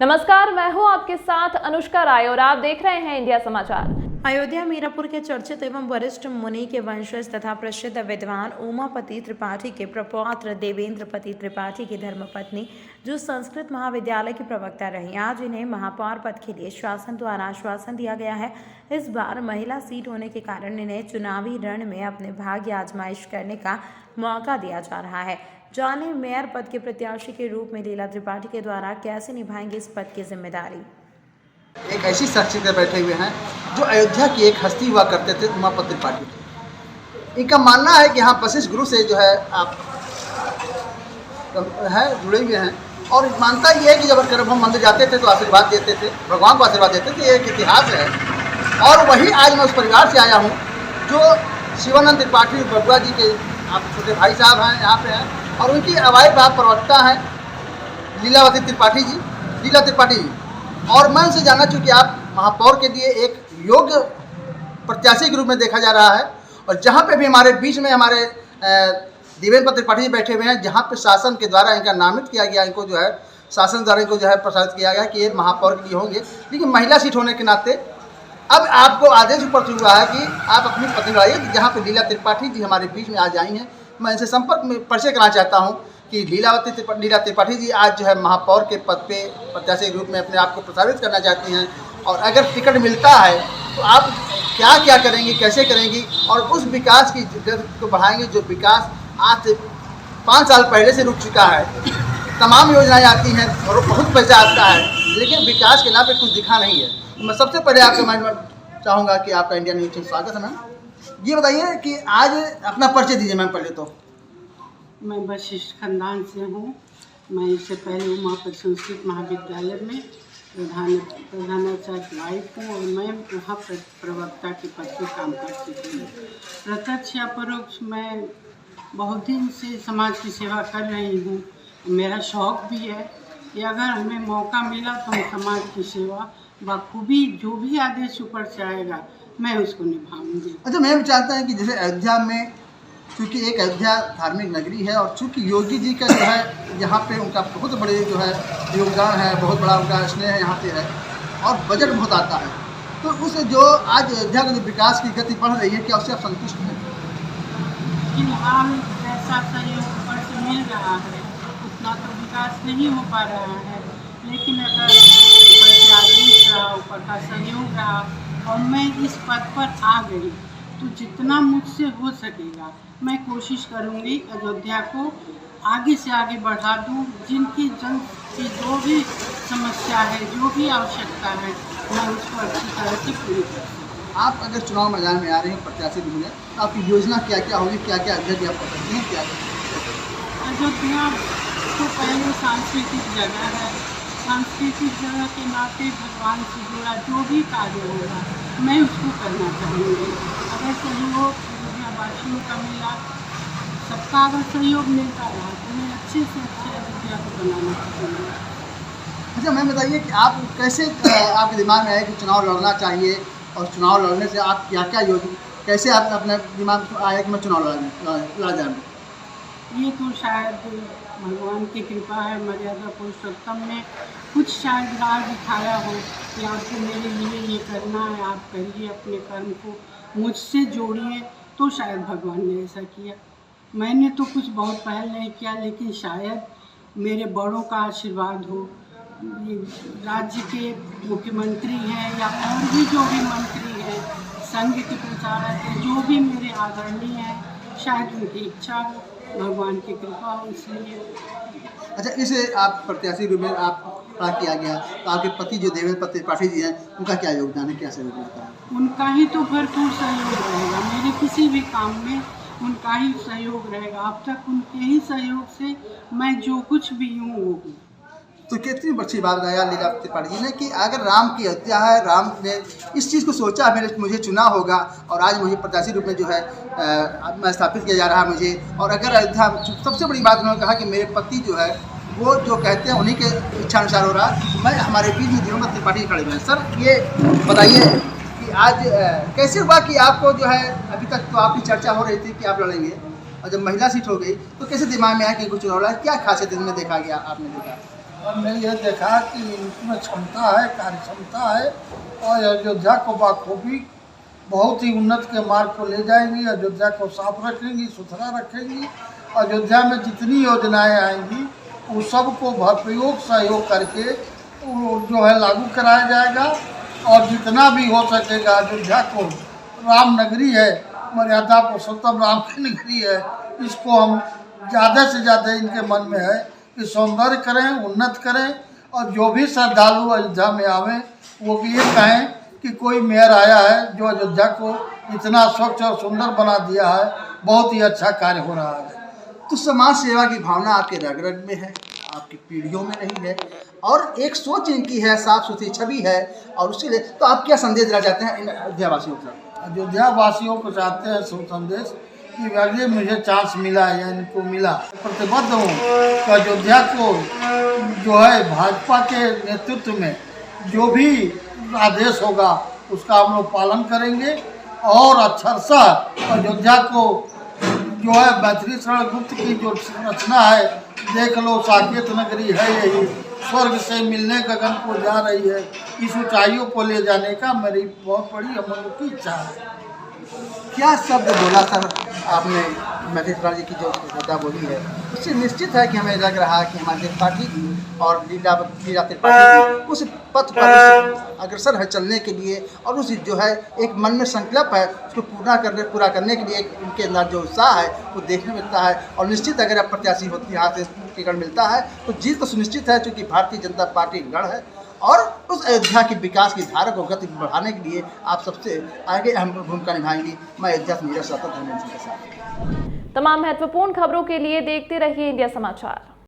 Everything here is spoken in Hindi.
नमस्कार, मैं हूं आपके साथ अनुष्का राय और आप देख रहे हैं इंडिया समाचार। अयोध्या मीरापुर के चर्चित एवं वरिष्ठ मुनि के वंशज तथा प्रसिद्ध विद्वान उमापति त्रिपाठी के प्रपौत्र देवेंद्रपति त्रिपाठी की धर्मपत्नी, जो संस्कृत महाविद्यालय की प्रवक्ता रही, आज इन्हें महापौर पद के लिए शासन द्वारा आश्वासन दिया गया है। इस बार महिला सीट होने के कारण इन्हें चुनावी रण में अपने भाग्य आजमाइश करने का मौका दिया जा रहा है। जाने मेयर पद के प्रत्याशी के रूप में लीला त्रिपाठी के द्वारा कैसे निभाएंगे इस पद की जिम्मेदारी। एक ऐसी शख्सियत बैठे हुए हैं जो अयोध्या की एक हस्ती हुआ करते थे, उमापति त्रिपाठी। इनका मानना है कि हाँ, वशिष्ठ गुरु से जो है आप है जुड़े हुए हैं, और मानता ये है कि जब हम मंदिर जाते थे तो आशीर्वाद देते थे, भगवान को आशीर्वाद देते थे। ये एक इतिहास है। और वही आज मैं उस परिवार से आया हूँ जो शिवानंद त्रिपाठी बबुआ जी के आप छोटे भाई साहब हैं, यहाँ पे हैं, और उनकी अवाई बाप प्रवक्ता हैं लीलावती त्रिपाठी जी, लीला त्रिपाठी जी। और मैं उनसे जानना चाहूँ कि आप महापौर के लिए एक योग्य प्रत्याशी के रूप में देखा जा रहा है, और जहाँ पे भी हमारे बीच में हमारे देवेंद्रपति त्रिपाठी जी बैठे हुए हैं, जहाँ पे शासन के द्वारा इनका नामित किया गया, इनको जो है शासन द्वारा इनको जो है प्रसारित किया गया कि ये महापौर के लिए होंगे। लेकिन महिला सीट होने के नाते अब आपको आदेश ऊपर से हुआ है कि आप अपनी पत्नी लाइए, जहाँ पे लीला त्रिपाठी जी हमारे बीच में आज आई हैं। मैं इनसे संपर्क में परिचय कराना चाहता हूँ कि लीला त्रिपाठी जी आज जो है महापौर के पद पे प्रत्याशी के रूप में अपने आप को प्रसारित करना चाहती हैं, और अगर टिकट मिलता है तो आप क्या क्या करेंगी, कैसे करेंगी, और उस विकास की गति को बढ़ाएंगे जो विकास आज से 5 साल पहले से रुक चुका है। तमाम योजनाएं आती हैं और बहुत पैसा आता है, लेकिन विकास के नाम पे कुछ दिखा नहीं है। मैं सबसे पहले आपसे मैं चाहूँगा कि आपका इंडिया न्यूज़ में स्वागत है मैम। ये बताइए कि आज अपना परिचय दीजिए मैम पहले तो। मैं वशिष्ठ खानदान से हूँ। मैं इससे पहले उमापति संस्कृत महाविद्यालय में प्रधानाचार्य लाइफ हूँ, और मैं वहाँ प्रवक्ता के पद पर काम कर चुकी हूँ। प्रत्यक्ष या परोक्ष मैं बहुत दिन से समाज की सेवा कर रही हूँ। मेरा शौक़ भी है कि अगर हमें मौका मिला तो हम समाज की सेवा बखूबी, जो भी आदेश ऊपर से आएगा मैं उसको निभाऊंगी। अच्छा, मैं भी चाहता हूँ कि जैसे अयोध्या में, चूँकि एक अयोध्या धार्मिक नगरी है, और चूँकि योगी जी का जो है यहाँ पे उनका बहुत बड़े जो है योगदान है, बहुत बड़ा उनका स्नेह यहाँ पे है, और बजट बहुत आता है, तो उस जो आज अयोध्या का जो विकास की गति बढ़ रही है, क्या उससे आप संतुष्ट हैं? फिलहाल जैसा सहयोग ऊपर से मिल रहा है उतना तो विकास नहीं हो पा रहा है, लेकिन अगर ऊपर से आदेश रहा, ऊपर का सहयोग रहा और मैं इस पद पर आ गई तो जितना मुझसे हो सकेगा मैं कोशिश करूंगी अयोध्या को आगे से आगे बढ़ा दूं। जिनकी जन की जो भी समस्या है, जो भी आवश्यकता है, मैं उसको अच्छी तरह से पूरी करूँ। आप अगर चुनाव मैदान में आ रहे हैं प्रत्याशी भी हैं, तो आपकी योजना क्या क्या होगी, क्या क्या अध्यक्ष आप कर सकते हैं? क्या अयोध्या तो पहले सांस्कृतिक जगह है। सांस्कृतिक जगह के नाते भगवान से जुड़ा जो भी कार्य होगा मैं उसको करना चाहूँगी। अगर सहयोग अयोध्यावासियों का मिला, सबका अगर सहयोग मिलता रहा तो मैं अच्छे से अच्छे अयोध्या को बनाना चाहूँगी। अच्छा मैम, बताइए कि आप कैसे आपके दिमाग में है कि चुनाव लड़ना चाहिए, और चुनाव लड़ने से आप क्या क्या योजना, कैसे आप अपने दिमाग में आया कि मैं चुनाव लड़ा जाऊँ? ये तो शायद भगवान की कृपा है, मर्यादा पुरुषोत्तम ने कुछ शायद राह दिखाया हो कि आपको मेरे लिए ये करना है, आप करिए, अपने कर्म को मुझसे जोड़िए, तो शायद भगवान ने ऐसा किया। मैंने तो कुछ बहुत पहल नहीं किया, लेकिन शायद मेरे बड़ों का आशीर्वाद हो। ये राज्य के मुख्यमंत्री हैं या और भी जो भी मंत्री हैं, संघ के प्रचारक हैं, जो भी मेरे आदरणीय हैं, शायद उनकी इच्छा हो, भगवान की कृपा हो, इसलिए। अच्छा, इसे आप प्रत्याशी रूप में आप खड़ा किया गया, तो आपके पति जो देवेंद्रपति त्रिपाठी जी हैं, उनका क्या योगदान है, क्या सहयोग होता है? उनका ही तो भरपूर सहयोग रहेगा मेरे किसी भी काम में, उनका ही सहयोग रहेगा। अब तक उनके ही सहयोग से मैं जो कुछ भी हूँ वो हूँ। तो कितनी अच्छी बात बताया लीला त्रिपाठी जी ने कि अगर राम की अयोध्या है, राम ने इस चीज़ को सोचा, मुझे चुना होगा, और आज मुझे प्रत्याशी रूप में जो है मैं स्थापित किया जा रहा है मुझे। और अगर अयोध्या, सबसे बड़ी बात उन्होंने कहा कि मेरे पति जो है वो जो कहते हैं उन्हीं के इच्छा अनुसार हो रहा है। मैं हमारे बीच में देवेंद्र त्रिपाठी खड़े हुए हैं। सर, ये बताइए कि आज कैसे हुआ कि आपको जो है, अभी तक तो आपकी चर्चा हो रही थी कि आप लड़ेंगे, और जब महिला सीट हो गई तो कैसे दिमाग में आया कि कुछ चुनाव लड़ा? क्या खासियत इनमें देखा गया, आपने देखा? हमने ये देखा कि इनमें क्षमता है, कार्य क्षमता है और अयोध्या को बखूबी बहुत ही उन्नत के मार्ग को ले जाएंगी। अयोध्या को साफ रखेंगी, सुथरा रखेंगी। अयोध्या में जितनी योजनाएं आएंगी उस सब को भरपूर सहयोग करके जो है लागू कराया जाएगा और जितना भी हो सकेगा अयोध्या को राम नगरी है, मर्यादा पुरुषोत्तम राम की नगरी है, इसको हम ज़्यादा से ज़्यादा इनके मन में है कि सौंदर्य करें, उन्नत करें और जो भी श्रद्धालु अयोध्या में आवे वो भी ये कहें कि कोई मेयर आया है जो अयोध्या को इतना स्वच्छ और सुंदर बना दिया है, बहुत ही अच्छा कार्य हो रहा है। तो समाज सेवा की भावना आपके रग रग में है, आपकी पीढ़ियों में रही है और एक सोच इनकी है, साफ सुथरी छवि है। और उसके लिए तो आप क्या संदेश देना चाहते हैं इन अयोध्या वासियों को? अयोध्या वासियों को चाहते हैं संदेश कि अगर मुझे चांस मिला या इनको मिला, प्रतिबद्ध हूँ कि अयोध्या को जो है भाजपा के नेतृत्व में जो भी आदेश होगा उसका हम लोग पालन करेंगे और अक्षरशः अयोध्या को जो है मैथिली शरण गुप्त की जो रचना है, देख लो साकेत नगरी है यही, स्वर्ग से मिलने गगन को जा रही है, इस ऊंचाइयों को ले जाने का मेरी बहुत बड़ी हम लोगों की इच्छा है। क्या शब्द बोला सर आपने मैथिली शरण जी की जो श्रद्धा बोली है, उससे निश्चित है कि हमें लग रहा है कि हमारी पार्टी और लीला त्रिपाठी उस पथ पर अग्रसर है चलने के लिए और उस जो है एक मन में संकल्प है उसको पूरा करने के लिए उनके अंदर जो उत्साह है वो देखने मिलता है। और निश्चित अगर अब प्रत्याशी होती यहाँ से टिकट मिलता है तो जीत तो सुनिश्चित है, क्योंकि भारतीय जनता पार्टी गढ़ है और उस अयोध्या के विकास की धारा को गति बढ़ाने के लिए आप सबसे आगे अहम भूमिका निभाएंगी। मैं अयोध्या से नीरज साहब धर्मेंद्र सिंह के साथ। तमाम महत्वपूर्ण खबरों के लिए देखते रहिए इंडिया समाचार।